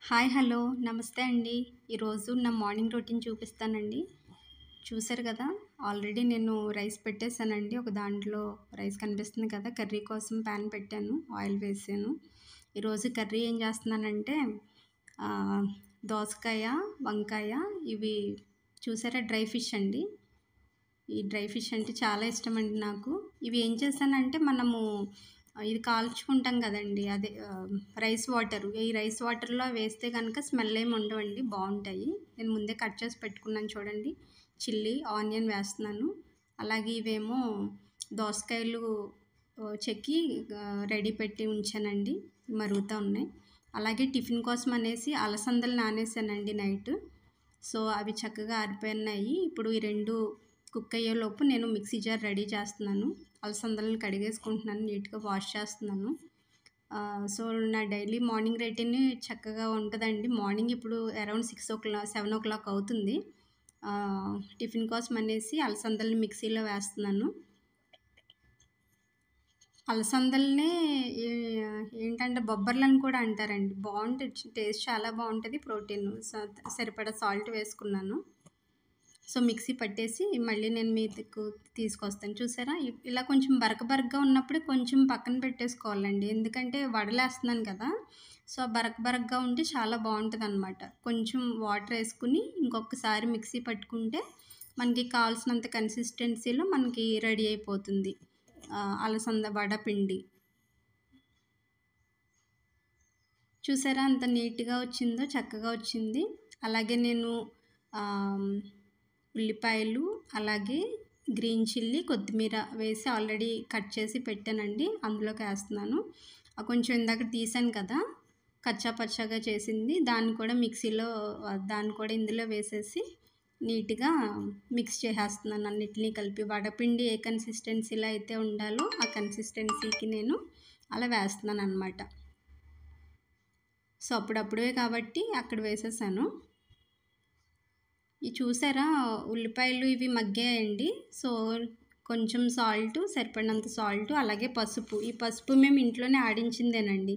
Hi! Hello! నమస్తే అండి. ఈరోజు నా మార్నింగ్ రొటీన్ చూపిస్తానండి. చూసారు కదా! ఆల్రెడీ నేను రైస్ పెట్టేసానండి. ఒక దాంట్లో రైస్ కనిపిస్తుంది కదా! కర్రీ కోసం పాన్ పెట్టాను. ఆయిల్ వేసాను. ఈరోజు కర్రీ ఏం చేస్తున్నానంటే ఆహ్, దోసకాయ, వంకాయ ఇవి చూసారా డ్రై ఫిష్ అండి. ఈ డ్రై ఫిష్ అంటే చాలా ఇష్టమండి నాకు. ఇవి ఏం చేశానంటే మనము ఇది కాల్చుకుంటాం కదండీ! అదే రైస్ వాటరు. ఈ రైస్ వాటర్‌లో వేస్తే గనక స్మెల్ ఏమి ఉండవండి. బావుంటాయి. నేను ముందే కట్ చేసి పెట్టుకున్నాను చూడండి. చిల్లీ, ఆనియన్ వేస్తున్నాను. అలాగే ఇవేమో దోసకాయలు చెక్కి రెడీ పెట్టి ఉంచానండి. మరుగుతా ఉన్నాయి. అలాగే టిఫిన్ కోసం అనేసి అలసందలు నానేసానండి నైట్. సో, అవి చక్కగా ఆరిపోయినాయి. ఇప్పుడు ఈ 2 కుక్ అయ్యేలోపు నేను మిక్సీ జార్ రెడీ చేస్తున్నాను. అలసందలను కడిగేసుకుంటున్నాను. నీట్‌గా వాష్ చేస్తున్నాను. సో, నా డైలీ మార్నింగ్ రొటీన్ చక్కగా ఉంటదండి. మార్నింగ్ ఇప్పుడు అరౌండ్ 7:00 అవుతుంది. టిఫిన్ కోసం అనేసి అలసందలని మిక్సీలో వేస్తున్నాను. అలసందలనే ఏ ఏంటంటే బొబ్బర్లని కూడా అంటారండి. బావుంటది. టేస్ట్ చాలా బావుంటది. ప్రోటీన్ సరిపడా సాల్ట్ వేసుకున్నాను. సో, మిక్సీ పట్టేసి మళ్ళీ నేను మీకు తీసుకొస్తాను. చూసారా? ఇలా కొంచెం బరకగా ఉన్నప్పుడే కొంచెం పక్కన పెట్టేసుకోవాలండి. ఎందుకంటే వడలేస్తున్నాను కదా! సో, బరకగా ఉంటే చాలా బావుంటదనమాట. కొంచెం వాటర్ ఏసుకొని ఇంకొకసారి మిక్సీ పట్టుకుంటే మనకి కావాల్సినంత కన్సిస్టెన్సీలో మనకి రెడీ అయిపోతుంది. అలసంద వడ పిండి. చూసారా అంత నీట్‌గా వచ్చిందో, చక్కగా వచ్చింది. అలాగే నేను ఆహ్, ఉల్లిపాయలు, అలాగే గ్రీన్ చిల్లీ, కొత్తిమీర వేసి ఆల్రెడీ కట్ చేసి పెట్టానండి. అందులోకేస్తున్నాను. కొంచెం ఇందాక తీసాను కదా! కచ్చా పచ్చాగా చేసింది. దాన్ని కూడా మిక్సీలో దాన్ని కూడా ఇందులో వేసేసి నీట్‌గా మిక్స్ చేసేస్తున్నాను అన్నిటిని కలిపి. వడపిండి ఏ కన్సిస్టెన్సీలో అయితే ఉండాలో ఆ కన్సిస్టెన్సీకి నేను అలా వేస్తున్నాననమాట. సో, అప్పుడప్పుడే కాబట్టి అక్కడ వేసేసాను. ఇది చూసారా ఉల్లిపాయలు ఇవి మగ్గాయండి. సో, కొంచెం సాల్టు, సరిపడినంత సాల్టు, అలాగే పసుపు. ఈ పసుపు మేము ఇంట్లోనే ఆడించిందేనండి.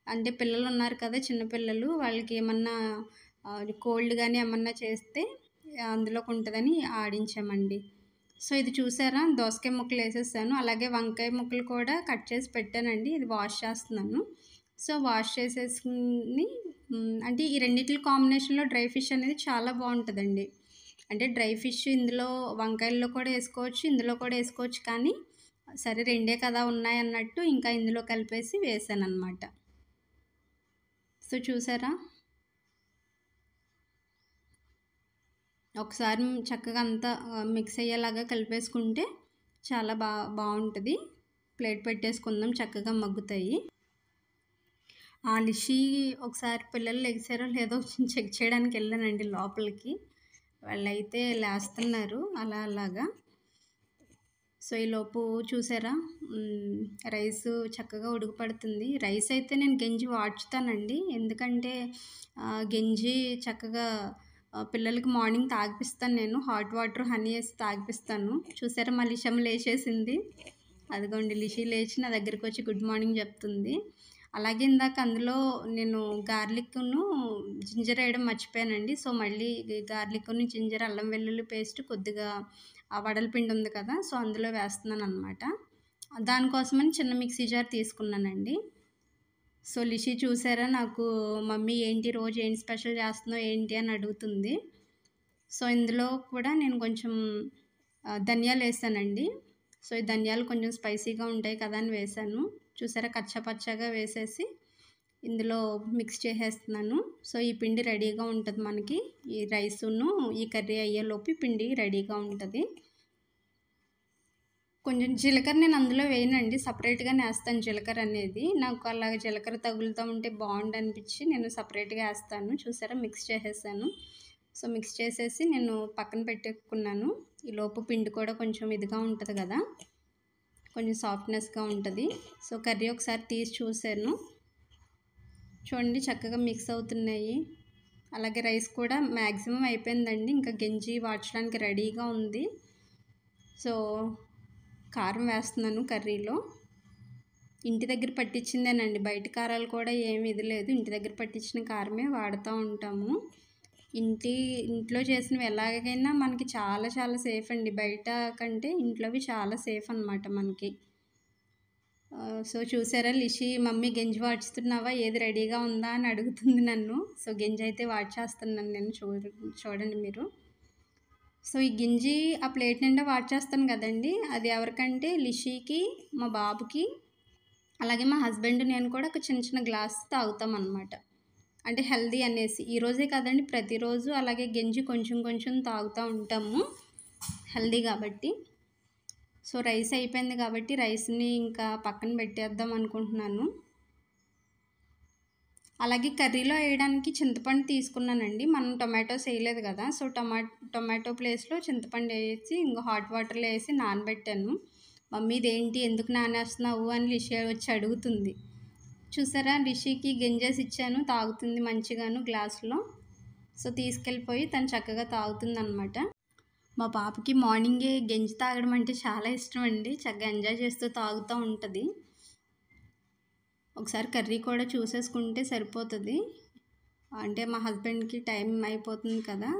అంటే పిల్లలున్నారు కదా! చిన్న పిల్లలు వాళ్ళకేమన్నా కోల్డ్ గాని ఏమన్నా చేస్తే అందులోకి ఉంటదని ఆడించామండి. సో, ఇది చూసారా దోసకాయ ముక్కలేసేసాను. అలాగే వంకాయ ముక్కలు కూడా కట్ చేసి పెట్టానండి. ఇది వాష్ చేస్తున్నాను. సో, వాష్ చేసేసుకొని అంటే ఈ రెండిట్లి కాంబినేషన్‌లో డ్రై ఫిష్ అనేది చాలా బావుంటదండి. అంటే డ్రై ఫిష్ ఇందులో వంకాయల్లో కూడా ఏసుకోవచ్చు, ఇందులో కూడా ఏసుకోవచ్చు. కానీ సరే రెండే కదా ఉన్నాయన్నట్టు ఇంకా ఇందులో కలిపేసి వేసాననమాట. సో, చూసారా? ఒకసారి చక్కగా అంతా మిక్స్ అయ్యేలాగా కలిపేసుకుంటే చాలా బావుంటది. ప్లేట్ పెట్టేసుకుందాం చక్కగా మగ్గుతాయి. లిషి ఒకసారి పిల్లలు లెగిసారో లేదో చెక్ చేయడానికెళ్ళానండి లోపలికి. వాళ్ళైతే లేస్తున్నారు అలాగా. సో, ఈలోపు చూసారా రైసు చక్కగా ఉడకపడుతుంది. రైస్ అయితే నేను గెంజి వాడ్చుతానండి. ఎందుకంటే గెంజి చక్కగా పిల్లలకి మార్నింగ్ తాగిపిస్తాను నేను. హాట్ వాటర్, హనీ ఏసి తాగిపిస్తాను. చూసారా మా లిషమ్మ లేచేసింది. అదిగోండి లిషి లేచి నా దగ్గరకొచ్చి గుడ్ మార్నింగ్ చెప్తుంది. అలాగే ఇందాక అందులో నేను గార్లిక్కును, జింజర్ ఏయడం మర్చిపోయానండి. సో, మళ్ళీ గార్లిక్కును, జింజర్, అల్లం వెల్లుల్లి పేస్ట్ కొద్దిగా వడల పిండి ఉంది కదా! సో, అందులో వేస్తున్నాననమాట. దానికోసమని చిన్న మిక్సీ జార్ తీసుకున్నానండి. సో, లిషి చూసారా నాకు మమ్మీ ఏంటి రోజు ఏం స్పెషల్ చేస్తున్నావు ఏంటి అని అడుగుతుంది. సో, ఇందులో కూడా నేను కొంచెం ధనియాలేసానండి. సో, ఈ ధనియాలు కొంచెం స్పైసీగా ఉంటాయి కదా అని వేశాను. చూసారా కచ్చా పచ్చాగా వేసేసి ఇందులో మిక్స్ చేసేస్తున్నాను. సో, ఈ పిండి రెడీగా ఉంటది మనకి. ఈ రైసును, ఈ కర్రీ అయ్యేలోపు ఈ పిండి రెడీగా ఉంటది. కొంచెం జీలకర్ర నేను అందులో వేయనండి. సెపరేట్‌గానే ఏస్తాను జీలకర్ర అనేది. నాకు అలాగ జీలకర్ర తగులుతా ఉంటే బావుండనిపిచ్చి నేను సెపరేట్‌గా ఏస్తాను. చూసారా మిక్స్ చేసేసాను. సో, మిక్స్ చేసేసి నేను పక్కన పెట్టేసుకున్నాను. ఈలోపు పిండి కూడా కొంచెం ఇదిగా ఉంటది గదా! కొంచెం సాఫ్ట్‌నెస్‌గా ఉంటది. సో, కర్రీ ఒకసారి తీసి చూసాను. చూడండి చక్కగా మిక్స్ అవుతున్నాయి. అలాగే రైస్ కూడా మ్యాక్సిమం అయిపోయిందండి. ఇంకా గెంజి వార్చడానికి రెడీగా ఉంది. సో, కారం వేస్తున్నాను కర్రీలో. ఇంటి దగ్గర పట్టించిందేనండి. బయట కారాలు కూడా ఏమి ఇది లేదు. ఇంటి దగ్గర పట్టించిన కారమే వాడుతూ ఉంటాము. ఇంట్లో చేసినవి ఎలాగైనా మనకి చాలా చాలా సేఫ్ అండి. బయట కంటే ఇంట్లోవి చాలా సేఫ్ అనమాట మనకి. సో చూసారా లిషి మమ్మీ గంజి వాడ్చుతున్నావా? ఏది రెడీగా ఉందా అని అడుగుతుంది నన్ను. సో గంజి అయితే వాడ్చేస్తున్నాను నేను. చూడండి మీరు. సో ఈ గింజి ఆ ప్లేట్ నిండా వాడ్చేస్తాను కదండి. అది ఎవరికంటే లిషికి, మా బాబుకి, అలాగే మా హస్బెండ్ నేను కూడా ఒక చిన్న చిన్న గ్లాస్ తాగుతామన్నమాట. అంటే హెల్దీ అనేసి. ఈరోజే కాదండి ప్రతిరోజు అలాగే గంజి కొంచెం కొంచెం తాగుతూ ఉంటాము, హెల్దీ కాబట్టి. సో రైస్ అయిపోయింది కాబట్టి రైస్ని ఇంకా పక్కన పెట్టేద్దాం అనుకుంటున్నాను. అలాగే కర్రీలో వేయడానికి చింతపండు తీసుకున్నానండి. మనం టొమాటోస్ వేయలేదు కదా. సో టొమాటో ప్లేస్లో చింతపండు వేసి ఇంకా హాట్ వాటర్లో వేసి నానబెట్టాను. మమ్మీ ఇదేంటి ఎందుకు నానేస్తున్నావు అని లిషి వచ్చి అడుగుతుంది. చూసారా లిషికి గంజేసి ఇచ్చాను, తాగుతుంది మంచిగాను గ్లాసులో. సో తీసుకెళ్ళిపోయి తను చక్కగా తాగుతుంది అనమాట. మా పాపకి మార్నింగే గంజి తాగడం అంటే చాలా ఇష్టం అండి. చక్కగా ఎంజాయ్ చేస్తూ తాగుతూ ఉంటుంది. ఒకసారి కర్రీ కూడా చూసేసుకుంటే సరిపోతుంది. అంటే మా హస్బెండ్కి టైం అయిపోతుంది కదా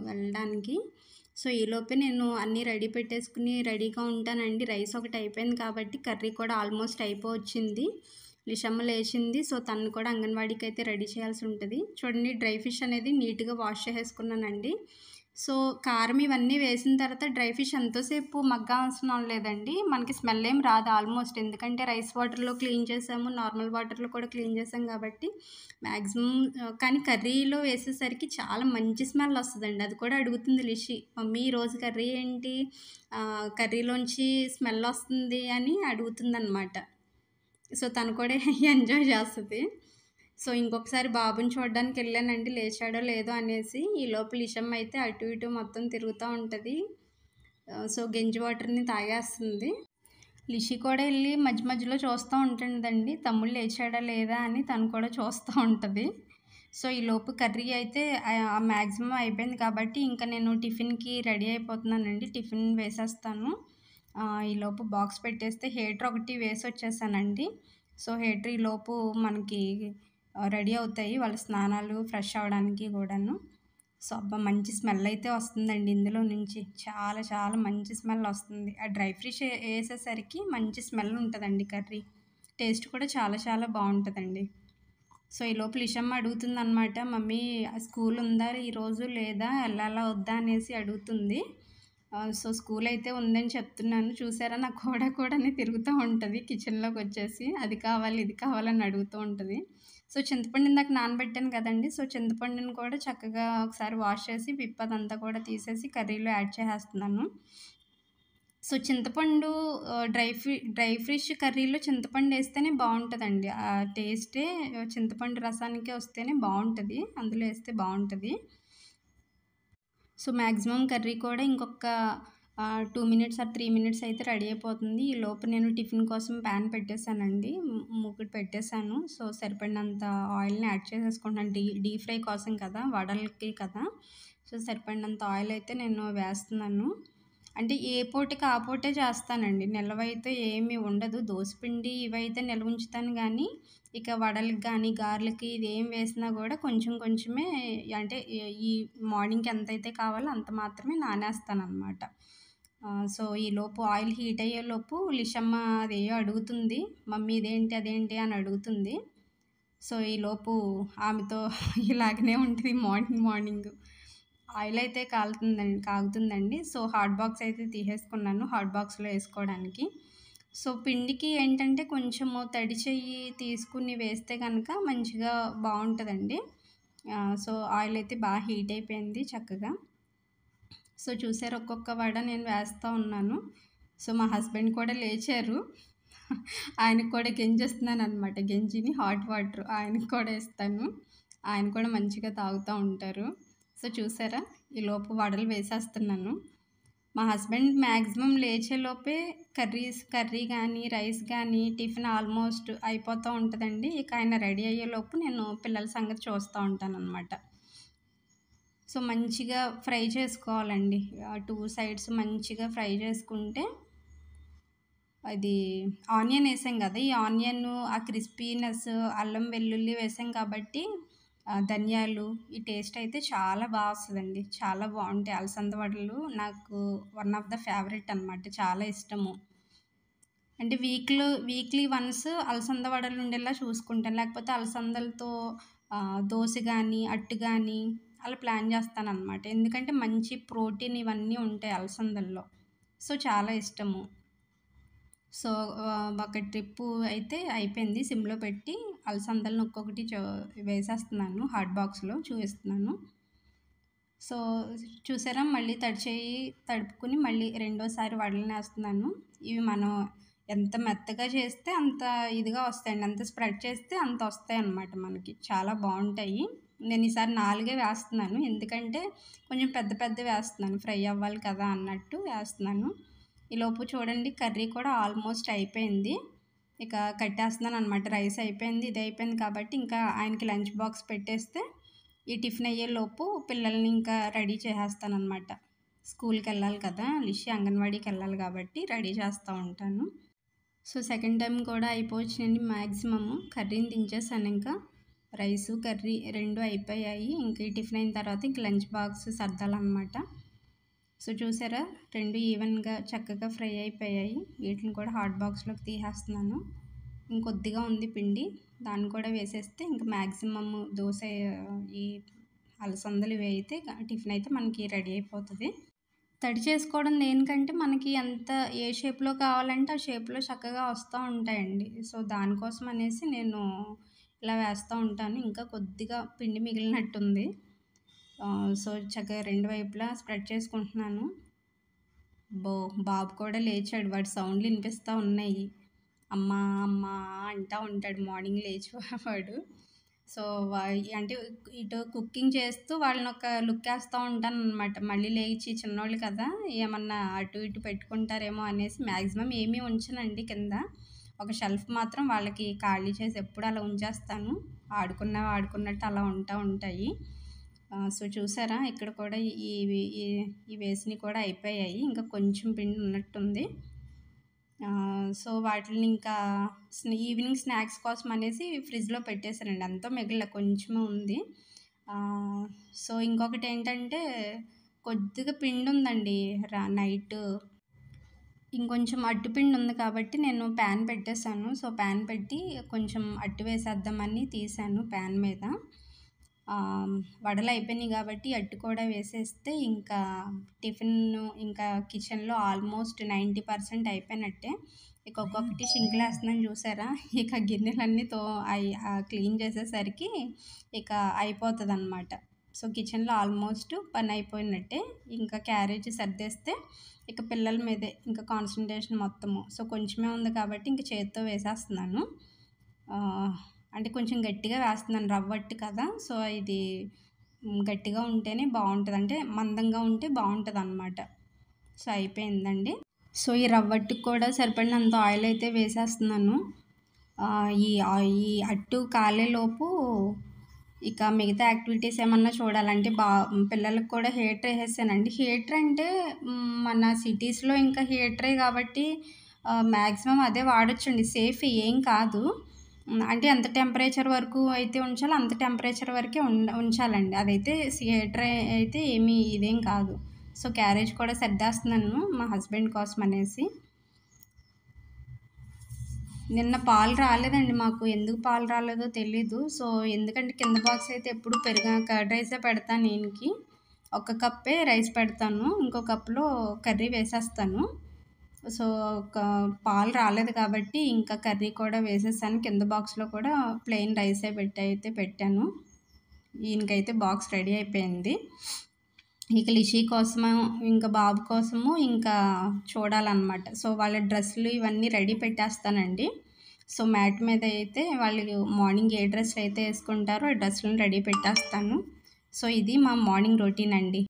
వెళ్ళడానికి. సో ఈలోపే నేను అన్నీ రెడీ పెట్టేసుకుని రెడీగా ఉంటానండి. రైస్ ఒకటి అయిపోయింది కాబట్టి కర్రీ కూడా ఆల్మోస్ట్ అయిపోవచ్చింది. లిషమ్మ లేచింది. సో తను కూడా అంగన్వాడీకి అయితే రెడీ చేయాల్సి ఉంటుంది. చూడండి డ్రై ఫిష్ అనేది నీట్గా వాష్ చేసేసుకున్నానండి. సో కారం ఇవన్నీ వేసిన తర్వాత డ్రై ఫిష్ ఎంతోసేపు మగ్గాల్సిన లేదండి. మనకి స్మెల్ ఏం రాదు ఆల్మోస్ట్. ఎందుకంటే రైస్ వాటర్లో క్లీన్ చేసాము, నార్మల్ వాటర్లో కూడా క్లీన్ చేసాం కాబట్టి మ్యాక్సిమం. కానీ కర్రీలో వేసేసరికి చాలా మంచి స్మెల్ వస్తుందండి. అది కూడా అడుగుతుంది లిషి, మమ్మీ ఈరోజు కర్రీ ఏంటి, కర్రీలోంచి స్మెల్ వస్తుంది అని అడుగుతుంది అనమాట. సో తను కూడా ఎంజాయ్ చేస్తుంది. సో ఇంకొకసారి బాబుని చూడడానికి వెళ్ళానండి, లేచాడో లేదో అనేసి. ఈ లోపల లిషమ్మ అయితే అటు ఇటు మొత్తం తిరుగుతూ ఉంటుంది. సో గంజి వాటర్ని తాగేస్తుంది. లిషి కూడా వెళ్ళి మధ్య మధ్యలో చూస్తూ ఉంటుందండి, తమ్ముడు లేచాడా లేదా అని తను కూడా చూస్తూ ఉంటుంది. సో ఈ లోపు కర్రీ అయితే మ్యాక్సిమం అయిపోయింది కాబట్టి ఇంకా నేను టిఫిన్కి రెడీ అయిపోతున్నానండి. టిఫిన్ వేసేస్తాను. ఈలోపు బాక్స్ పెట్టేస్తే హీటర్ ఒకటి వేసి వచ్చేసానండి. సో హీటర్ ఈలోపు మనకి రెడీ అవుతాయి వాళ్ళ స్నానాలు ఫ్రెష్ అవ్వడానికి కూడాను. సో అబ్బా మంచి స్మెల్ అయితే వస్తుందండి ఇందులో నుంచి. చాలా చాలా మంచి స్మెల్ వస్తుంది. ఆ డ్రై ఫిష్ వేసేసరికి మంచి స్మెల్ ఉంటుందండి కర్రీ. టేస్ట్ కూడా చాలా చాలా బాగుంటుందండి. సో ఈలోపు లిషమ్మ అడుగుతుంది అనమాట, మమ్మీ స్కూల్ ఉందా ఈరోజు లేదా వెళ్ళాలా వద్దా అనేసి అడుగుతుంది. సో స్కూల్ అయితే ఉందని చెప్తున్నాను. చూసారా నా కూడా తిరుగుతూ ఉంటుంది కిచెన్లోకి వచ్చేసి. అది కావాలి ఇది కావాలని అడుగుతూ ఉంటుంది. సో చింతపండు ఇందాక నానబెట్టాను కదండి. సో చింతపండుని కూడా చక్కగా ఒకసారి వాష్ చేసి పిప్పదంతా కూడా తీసేసి కర్రీలో యాడ్ చేసేస్తున్నాను. సో చింతపండు డ్రై ఫిష్ కర్రీలో చింతపండు వేస్తేనే బాగుంటుందండి. ఆ టేస్టే చింతపండు రసానికే వస్తేనే బాగుంటుంది, అందులో వేస్తే బాగుంటుంది. సో మ్యాక్సిమం కర్రీ కూడా ఇంకొక 2 మినిట్స్ ఆర్ 3 మినిట్స్ అయితే రెడీ అయిపోతుంది. ఈ లోపు నేను టిఫిన్ కోసం ప్యాన్ పెట్టేశానండి, మూకుడు పెట్టేశాను. సో సరిపడినంత ఆయిల్ని యాడ్ చేసేసుకుంటున్నాను. డీప్ ఫ్రై కోసం కదా, వడలకి కదా. సో సరిపడినంత ఆయిల్ అయితే నేను వేస్తున్నాను. అంటే ఏ పూటకి ఆ పూటే చేస్తానండి, నిల్వైతే ఏమీ ఉండదు. దోసపిండి ఇవైతే నిల్వ ఉంచుతాను కానీ ఇక వడలకి కానీ గారెలకి ఇది ఏం వేసినా కూడా కొంచెం కొంచెమే, అంటే ఈ మార్నింగ్కి ఎంతైతే కావాలో అంత మాత్రమే నానేస్తానమాట. సో ఈలోపు ఆయిల్ హీట్ అయ్యేలోపు లిషమ్మ అదేయో అడుగుతుంది, మమ్మీ ఇదేంటి అదేంటి అని అడుగుతుంది. సో ఈలోపు ఆమెతో ఇలాగనే ఉంటుంది మార్నింగ్. ఆయిల్ అయితే కాగుతుందండి. సో హాట్ బాక్స్ అయితే తీసేసుకున్నాను హాట్ బాక్స్లో వేసుకోవడానికి. సో పిండికి ఏంటంటే కొంచెము తడి చెయ్యి తీసుకుని వేస్తే కనుక మంచిగా బాగుంటుందండి. సో ఆయిల్ అయితే బాగా హీట్ అయిపోయింది చక్కగా. సో చూసారు ఒక్కొక్క వడ నేను వేస్తూ ఉన్నాను. సో మా హస్బెండ్ కూడా లేచారు, ఆయనకు కూడా గెంజేస్తున్నాను అనమాట. గెంజిని హాట్ వాటర్ ఆయనకు కూడా ఇస్తాను, ఆయన కూడా మంచిగా తాగుతూ ఉంటారు. సో చూసారా ఈలోపు వడలు వేసేస్తున్నాను. మా హస్బెండ్ మ్యాక్సిమం లేచేలోపే కర్రీ కానీ రైస్ కానీ టిఫిన్ ఆల్మోస్ట్ అయిపోతూ ఉంటుందండి. ఇక ఆయన రెడీ అయ్యేలోపు నేను పిల్లల సంగతి చూస్తూ ఉంటాను అనమాట. సో మంచిగా ఫ్రై చేసుకోవాలండి, 2 సైడ్స్ మంచిగా ఫ్రై చేసుకుంటే అది ఆనియన్ వేసాం కదా, ఈ ఆనియన్ ఆ క్రిస్పీనెస్, అల్లం వెల్లుల్లి వేసాం కాబట్టి ధనియాలు, ఈ టేస్ట్ అయితే చాలా బాగా వస్తుందండి. చాలా బాగుంటాయి అలసంద వడలు. నాకు వన్ ఆఫ్ ద ఫేవరెట్ అనమాట, చాలా ఇష్టము. అంటే వీక్లీ వన్స్ అలసంద వడలు ఉండేలా చూసుకుంటాను, లేకపోతే అలసందలతో దోశ కానీ అట్టు కానీ అలా ప్లాన్ చేస్తానన్నమాట. ఎందుకంటే మంచి ప్రోటీన్ ఇవన్నీ ఉంటాయి అలసందల్లో. సో చాలా ఇష్టము. సో ఒక ట్రిప్పు అయితే అయిపోయింది. సిమ్లో పెట్టి అలసందలను ఒక్కొక్కటి వేసేస్తున్నాను, హాట్ బాక్స్లో చూపిస్తున్నాను. సో చూసారా, మళ్ళీ తడుపుకుని మళ్ళీ రెండోసారి వడలను వేస్తున్నాను. ఇవి మనం ఎంత మెత్తగా చేస్తే అంత ఇదిగా వస్తాయండి, ఎంత స్ప్రెడ్ చేస్తే అంత వస్తాయి అన్నమాట మనకి, చాలా బాగుంటాయి. నేను ఈసారి 4 వేస్తున్నాను, ఎందుకంటే కొంచెం పెద్ద పెద్ద వేస్తున్నాను, ఫ్రై అవ్వాలి కదా అన్నట్టు వేస్తున్నాను. ఈలోపు చూడండి కర్రీ కూడా ఆల్మోస్ట్ అయిపోయింది. ఇక కట్టేస్తున్నాను అనమాట. రైస్ అయిపోయింది, ఇది అయిపోయింది కాబట్టి ఇంకా ఆయనకి లంచ్ బాక్స్ పెట్టేస్తే ఈ టిఫిన్ అయ్యేలోపు పిల్లల్ని ఇంకా రెడీ చేసేస్తాను అనమాట. స్కూల్కి వెళ్ళాలి కదా, లిషి అంగన్వాడీకి వెళ్ళాలి కాబట్టి రెడీ చేస్తూ ఉంటాను. సో సెకండ్ టైం కూడా అయిపోవచ్చునండి మ్యాక్సిమము. కర్రీని దించేసాను, ఇంకా రైసు కర్రీ 2 అయిపోయాయి. ఇంక ఈ టిఫిన్ అయిన తర్వాత ఇంక లంచ్ బాక్స్ సర్దాలన్నమాట. సో చూసారా, 2 ఈవెన్గా చక్కగా ఫ్రై అయిపోయాయి. వీటిని కూడా హాట్ బాక్స్లోకి తీసేస్తున్నాను. ఇంకొద్దిగా ఉంది పిండి, దాన్ని కూడా వేసేస్తే ఇంకా మ్యాక్సిమమ్ దోశ, ఈ అలసందలు ఇవి అయితే టిఫిన్ అయితే మనకి రెడీ అయిపోతుంది. తడి చేసుకోవడం దేనికంటే మనకి ఎంత ఏ షేప్లో కావాలంటే ఆ షేప్లో చక్కగా వస్తూ ఉంటాయండి. సో దానికోసం అనేసి నేను ఇలా వేస్తూ ఉంటాను. ఇంకా కొద్దిగా పిండి మిగిలినట్టుంది. సో చక్కగా 2 వైపులా స్ప్రెడ్ చేసుకుంటున్నాను. బాబు కూడా లేచాడు, వాడి సౌండ్లు వినిపిస్తూ ఉన్నాయి. అమ్మా అమ్మా అంటూ ఉంటాడు మార్నింగ్ లేచివాడు. సో అంటే ఇటు కుకింగ్ చేస్తూ వాళ్ళని ఒక లుక్ వేస్తూ ఉంటాను అనమాట. మళ్ళీ లేచి చిన్నోళ్ళు కదా, ఏమన్నా అటు ఇటు పెట్టుకుంటారేమో అనేసి మ్యాక్సిమం ఏమీ ఉంచనండి కింద. ఒక షెల్ఫ్ మాత్రం వాళ్ళకి ఖాళీ చేసి ఎప్పుడు అలా ఉంచేస్తాను, ఆడుకున్నట్టు అలా ఉంటాయి. సో చూసారా, ఇక్కడ కూడా ఈ వేసినవి కూడా అయిపోయాయి, ఇంకా కొంచెం పిండి ఉన్నట్టుంది. సో వాటిని ఇంకా ఈవినింగ్ స్నాక్స్ కోసం అనేసి ఫ్రిడ్జ్లో పెట్టేశానండి. అంతా మిగిలిన కొంచెమే ఉంది. సో ఇంకొకటి ఏంటంటే కొద్దిగా పిండి ఉందండి, నైట్ ఇంకొంచెం అట్టు పిండి ఉంది కాబట్టి నేను ప్యాన్ పెట్టేశాను. సో ప్యాన్ పెట్టి కొంచెం అట్టు వేసేద్దామని తీసాను ప్యాన్ మీద. వడలు అయిపోయినాయి కాబట్టి అట్టు కూడా వేసేస్తే ఇంకా టిఫిన్ ఇంకా కిచెన్లో ఆల్మోస్ట్ 90% అయిపోయినట్టే. ఇక ఒక్కొక్కటి సింక్లో వేస్తున్నాను చూసారా, ఇక గిన్నెలన్నీ క్లీన్ చేసేసరికి ఇక అయిపోతుంది అనమాట. సో కిచెన్లో ఆల్మోస్ట్ పని అయిపోయినట్టే. ఇంకా క్యారేజ్ సర్దేస్తే ఇక పిల్లల మీదే ఇంకా కాన్సన్ట్రేషన్ మొత్తము. సో కొంచెమే ఉంది కాబట్టి ఇంక చేతితో వేసేస్తున్నాను. అంటే కొంచెం గట్టిగా వేస్తున్నాను, రవ్వట్టు కదా, సో ఇది గట్టిగా ఉంటేనే బాగుంటుంది, అంటే మందంగా ఉంటే బాగుంటుంది అన్నమాట. సో అయిపోయిందండి. సో ఈ రవ్వట్టుకు కూడా సరిపడినంత ఆయిల్ అయితే వేసేస్తున్నాను. ఈ అట్టు కాలేలోపు ఇక మిగతా యాక్టివిటీస్ ఏమన్నా చూడాలంటే పిల్లలకు కూడా హీటర్ వేసేసానండి. హీటర్ అంటే మన సిటీస్లో ఇంకా హీటరే కాబట్టి మ్యాక్సిమం అదే వాడొచ్చండి, సేఫ్ ఏం కాదు. అంటే ఎంత టెంపరేచర్ వరకు అయితే ఉంచాలో అంత టెంపరేచర్ వరకే ఉంచాలండి. అదైతే హీటర్ అయితే ఏమీ ఇదేం కాదు. సో క్యారేజ్ కూడా సర్దేస్తున్నాను మా హస్బెండ్ కోసం అనేసి. నిన్న పాలు రాలేదండి మాకు, ఎందుకు పాలు రాలేదో తెలీదు. సో ఎందుకంటే కింద బాక్స్ అయితే ఎప్పుడు కర్డ్ రైసే పెడతాను. ఈయనకి 1 కప్పే రైస్ పెడతాను, ఇంకో కప్లో కర్రీ వేసేస్తాను. సో పాలు రాలేదు కాబట్టి ఇంకా కర్రీ కూడా వేసేసాను. కింద బాక్స్లో కూడా ప్లెయిన్ రైసే పెట్టాను. ఈయనకైతే బాక్స్ రెడీ అయిపోయింది. ఇక లిషి కోసము ఇంకా బాబు కోసము ఇంకా చూడాలన్నమాట. సో వాళ్ళ డ్రెస్సులు ఇవన్నీ రెడీ పెట్టేస్తానండి. సో మ్యాట్ మీద అయితే వాళ్ళు మార్నింగ్ ఏ డ్రెస్సులు అయితే వేసుకుంటారో ఆ డ్రెస్సులను రెడీ పెట్టేస్తాను. సో ఇది మా మార్నింగ్ రొటీన్ అండి.